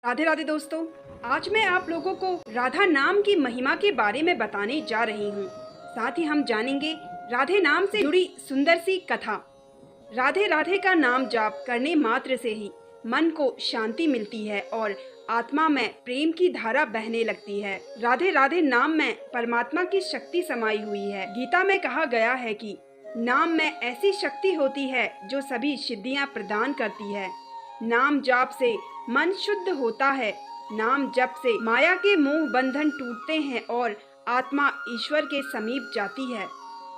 राधे राधे दोस्तों। आज मैं आप लोगों को राधा नाम की महिमा के बारे में बताने जा रही हूँ। साथ ही हम जानेंगे राधे नाम से जुड़ी सुंदर सी कथा। राधे राधे का नाम जाप करने मात्र से ही मन को शांति मिलती है और आत्मा में प्रेम की धारा बहने लगती है। राधे राधे नाम में परमात्मा की शक्ति समाई हुई है। गीता में कहा गया है कि नाम में ऐसी शक्ति होती है जो सभी सिद्धियां प्रदान करती है। नाम जाप से मन शुद्ध होता है। नाम जप से माया के मोह बंधन टूटते हैं और आत्मा ईश्वर के समीप जाती है।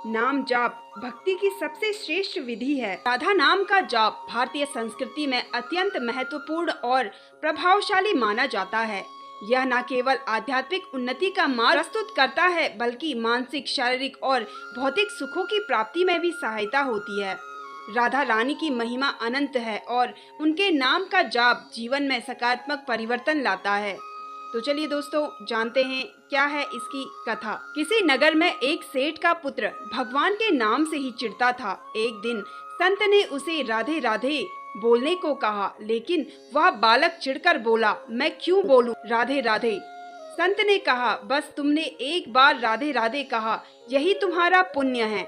नाम जाप भक्ति की सबसे श्रेष्ठ विधि है। राधा नाम का जाप भारतीय संस्कृति में अत्यंत महत्वपूर्ण और प्रभावशाली माना जाता है। यह न केवल आध्यात्मिक उन्नति का मार्ग प्रस्तुत करता है बल्कि मानसिक, शारीरिक और भौतिक सुखों की प्राप्ति में भी सहायता होती है। राधा रानी की महिमा अनंत है और उनके नाम का जाप जीवन में सकारात्मक परिवर्तन लाता है। तो चलिए दोस्तों, जानते हैं क्या है इसकी कथा। किसी नगर में एक सेठ का पुत्र भगवान के नाम से ही चिढ़ता था। एक दिन संत ने उसे राधे राधे बोलने को कहा, लेकिन वह बालक चिढ़कर बोला, मैं क्यों बोलूं राधे राधे। संत ने कहा, बस तुमने एक बार राधे राधे कहा, यही तुम्हारा पुण्य है।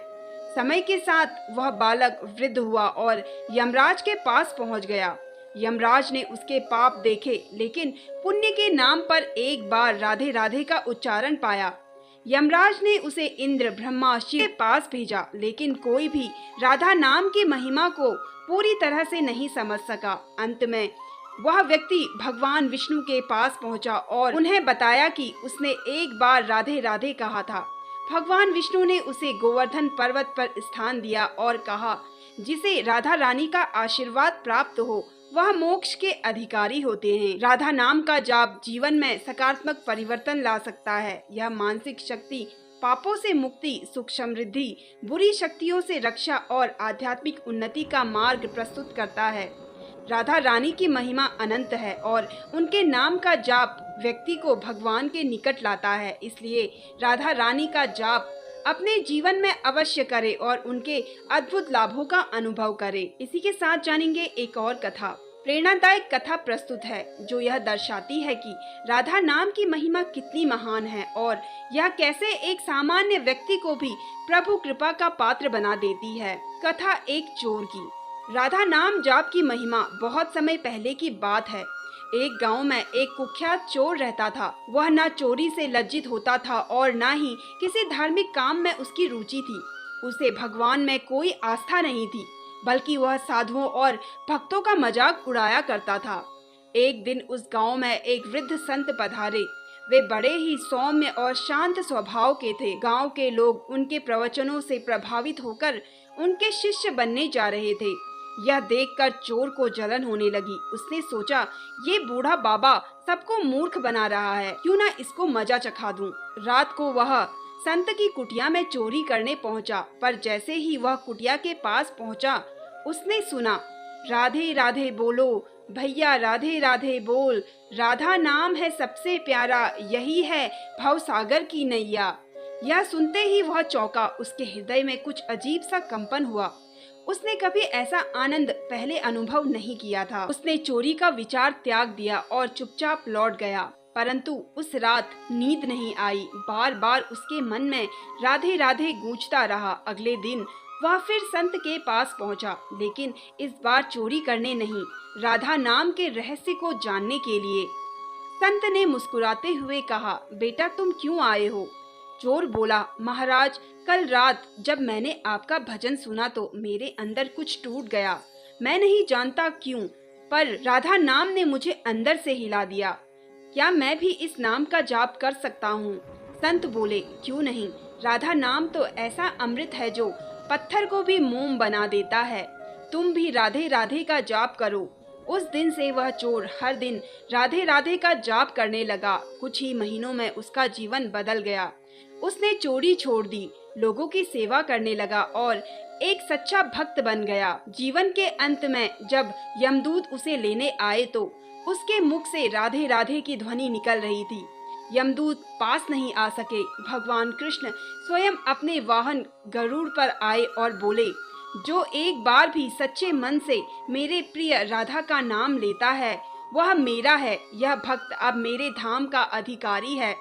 समय के साथ वह बालक वृद्ध हुआ और यमराज के पास पहुंच गया। यमराज ने उसके पाप देखे, लेकिन पुण्य के नाम पर एक बार राधे राधे का उच्चारण पाया। यमराज ने उसे इंद्र, ब्रह्मा, शिव के पास भेजा, लेकिन कोई भी राधा नाम की महिमा को पूरी तरह से नहीं समझ सका। अंत में वह व्यक्ति भगवान विष्णु के पास पहुंचा और उन्हें बताया कि उसने एक बार राधे राधे कहा था। भगवान विष्णु ने उसे गोवर्धन पर्वत पर स्थान दिया और कहा, जिसे राधा रानी का आशीर्वाद प्राप्त हो वह मोक्ष के अधिकारी होते हैं। राधा नाम का जाप जीवन में सकारात्मक परिवर्तन ला सकता है। यह मानसिक शक्ति, पापों से मुक्ति, सुख समृद्धि, बुरी शक्तियों से रक्षा और आध्यात्मिक उन्नति का मार्ग प्रस्तुत करता है। राधा रानी की महिमा अनंत है और उनके नाम का जाप व्यक्ति को भगवान के निकट लाता है। इसलिए राधा रानी का जाप अपने जीवन में अवश्य करें और उनके अद्भुत लाभों का अनुभव करें। इसी के साथ जानेंगे एक और कथा। प्रेरणादायक कथा प्रस्तुत है जो यह दर्शाती है कि राधा नाम की महिमा कितनी महान है और यह कैसे एक सामान्य व्यक्ति को भी प्रभु कृपा का पात्र बना देती है। कथा एक चोर की। राधा नाम जाप की महिमा बहुत समय पहले की बात है। एक गांव में एक कुख्यात चोर रहता था। वह न चोरी से लज्जित होता था और न ही किसी धार्मिक काम में उसकी रुचि थी। उसे भगवान में कोई आस्था नहीं थी, बल्कि वह साधुओं और भक्तों का मजाक उड़ाया करता था। एक दिन उस गांव में एक वृद्ध संत पधारे। वे बड़े ही सौम्य और शांत स्वभाव के थे। गांव के लोग उनके प्रवचनों से प्रभावित होकर उनके शिष्य बनने जा रहे थे। यह देखकर चोर को जलन होने लगी। उसने सोचा, ये बूढ़ा बाबा सबको मूर्ख बना रहा है, क्यों ना इसको मजा चखा दूं। रात को वह संत की कुटिया में चोरी करने पहुंचा, पर जैसे ही वह कुटिया के पास पहुंचा, उसने सुना, राधे राधे बोलो भैया, राधे राधे बोल, राधा नाम है सबसे प्यारा, यही है भव सागर की नैया। यह सुनते ही वह चौंका। उसके हृदय में कुछ अजीब सा कंपन हुआ। उसने कभी ऐसा आनंद पहले अनुभव नहीं किया था। उसने चोरी का विचार त्याग दिया और चुपचाप लौट गया। परंतु उस रात नींद नहीं आई। बार बार उसके मन में राधे राधे गूंजता रहा। अगले दिन वह फिर संत के पास पहुंचा, लेकिन इस बार चोरी करने नहीं, राधा नाम के रहस्य को जानने के लिए। संत ने मुस्कुराते हुए कहा, बेटा तुम क्यों आए हो? चोर बोला, महाराज, कल रात जब मैंने आपका भजन सुना तो मेरे अंदर कुछ टूट गया। मैं नहीं जानता क्यों, पर राधा नाम ने मुझे अंदर से हिला दिया। क्या मैं भी इस नाम का जाप कर सकता हूँ? संत बोले, क्यों नहीं, राधा नाम तो ऐसा अमृत है जो पत्थर को भी मोम बना देता है। तुम भी राधे राधे का जाप करो। उस दिन से वह चोर हर दिन राधे राधे का जाप करने लगा। कुछ ही महीनों में उसका जीवन बदल गया। उसने चोरी छोड़ दी, लोगों की सेवा करने लगा और एक सच्चा भक्त बन गया। जीवन के अंत में जब यमदूत उसे लेने आए तो उसके मुख से राधे राधे की ध्वनि निकल रही थी। यमदूत पास नहीं आ सके। भगवान कृष्ण स्वयं अपने वाहन गरुड़ पर आए और बोले, जो एक बार भी सच्चे मन से मेरे प्रिय राधा का नाम लेता है वह मेरा है, यह भक्त अब मेरे धाम का अधिकारी है।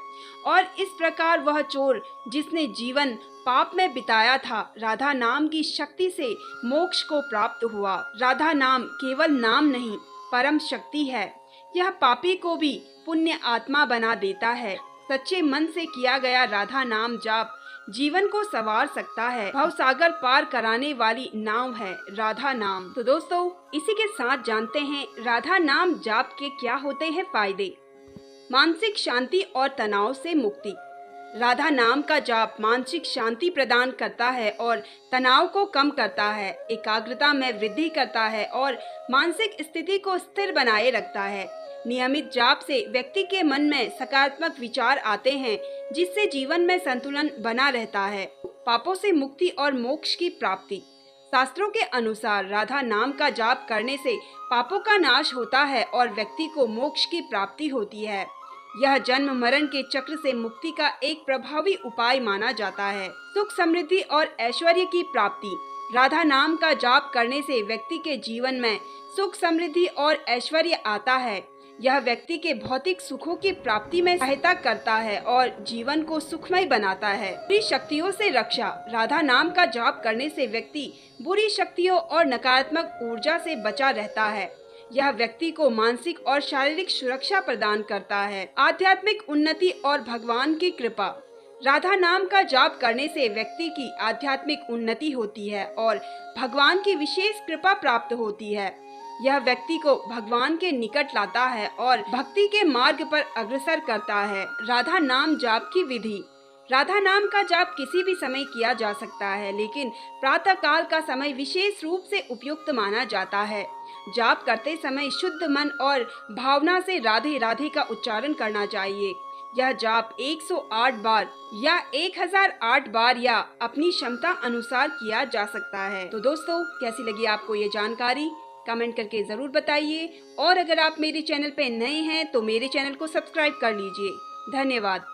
और इस प्रकार वह चोर जिसने जीवन पाप में बिताया था, राधा नाम की शक्ति से मोक्ष को प्राप्त हुआ। राधा नाम केवल नाम नहीं, परम शक्ति है। यह पापी को भी पुण्य आत्मा बना देता है। सच्चे मन से किया गया राधा नाम जाप जीवन को संवार सकता है। भवसागर पार कराने वाली नाव है राधा नाम। तो दोस्तों, इसी के साथ जानते हैं राधा नाम जाप के क्या होते हैं फायदे। मानसिक शांति और तनाव से मुक्ति। राधा नाम का जाप मानसिक शांति प्रदान करता है और तनाव को कम करता है, एकाग्रता में वृद्धि करता है और मानसिक स्थिति को स्थिर बनाए रखता है। नियमित जाप से व्यक्ति के मन में सकारात्मक विचार आते हैं, जिससे जीवन में संतुलन बना रहता है। पापों से मुक्ति और मोक्ष की प्राप्ति। शास्त्रों के अनुसार राधा नाम का जाप करने से पापों का नाश होता है और व्यक्ति को मोक्ष की प्राप्ति होती है। यह जन्म मरण के चक्र से मुक्ति का एक प्रभावी उपाय माना जाता है। सुख समृद्धि और ऐश्वर्य की प्राप्ति। राधा नाम का जाप करने से व्यक्ति के जीवन में सुख समृद्धि और ऐश्वर्य आता है। यह व्यक्ति के भौतिक सुखों की प्राप्ति में सहायता करता है और जीवन को सुखमय बनाता है। बुरी शक्तियों से रक्षा। राधा नाम का जाप करने से व्यक्ति बुरी शक्तियों और नकारात्मक ऊर्जा से बचा रहता है। यह व्यक्ति को मानसिक और शारीरिक सुरक्षा प्रदान करता है। आध्यात्मिक उन्नति और भगवान की कृपा। राधा नाम का जाप करने से व्यक्ति की आध्यात्मिक उन्नति होती है और भगवान की विशेष कृपा प्राप्त होती है। यह व्यक्ति को भगवान के निकट लाता है और भक्ति के मार्ग पर अग्रसर करता है। राधा नाम जाप की विधि। राधा नाम का जाप किसी भी समय किया जा सकता है, लेकिन प्रातः काल का समय विशेष रूप से उपयुक्त माना जाता है। जाप करते समय शुद्ध मन और भावना से राधे राधे का उच्चारण करना चाहिए। यह जाप 108 बार या 1008 बार या अपनी क्षमता अनुसार किया जा सकता है। तो दोस्तों, कैसी लगी आपको ये जानकारी? कमेंट करके जरूर बताइए। और अगर आप मेरे चैनल पे नए हैं तो मेरे चैनल को सब्सक्राइब कर लीजिए। धन्यवाद।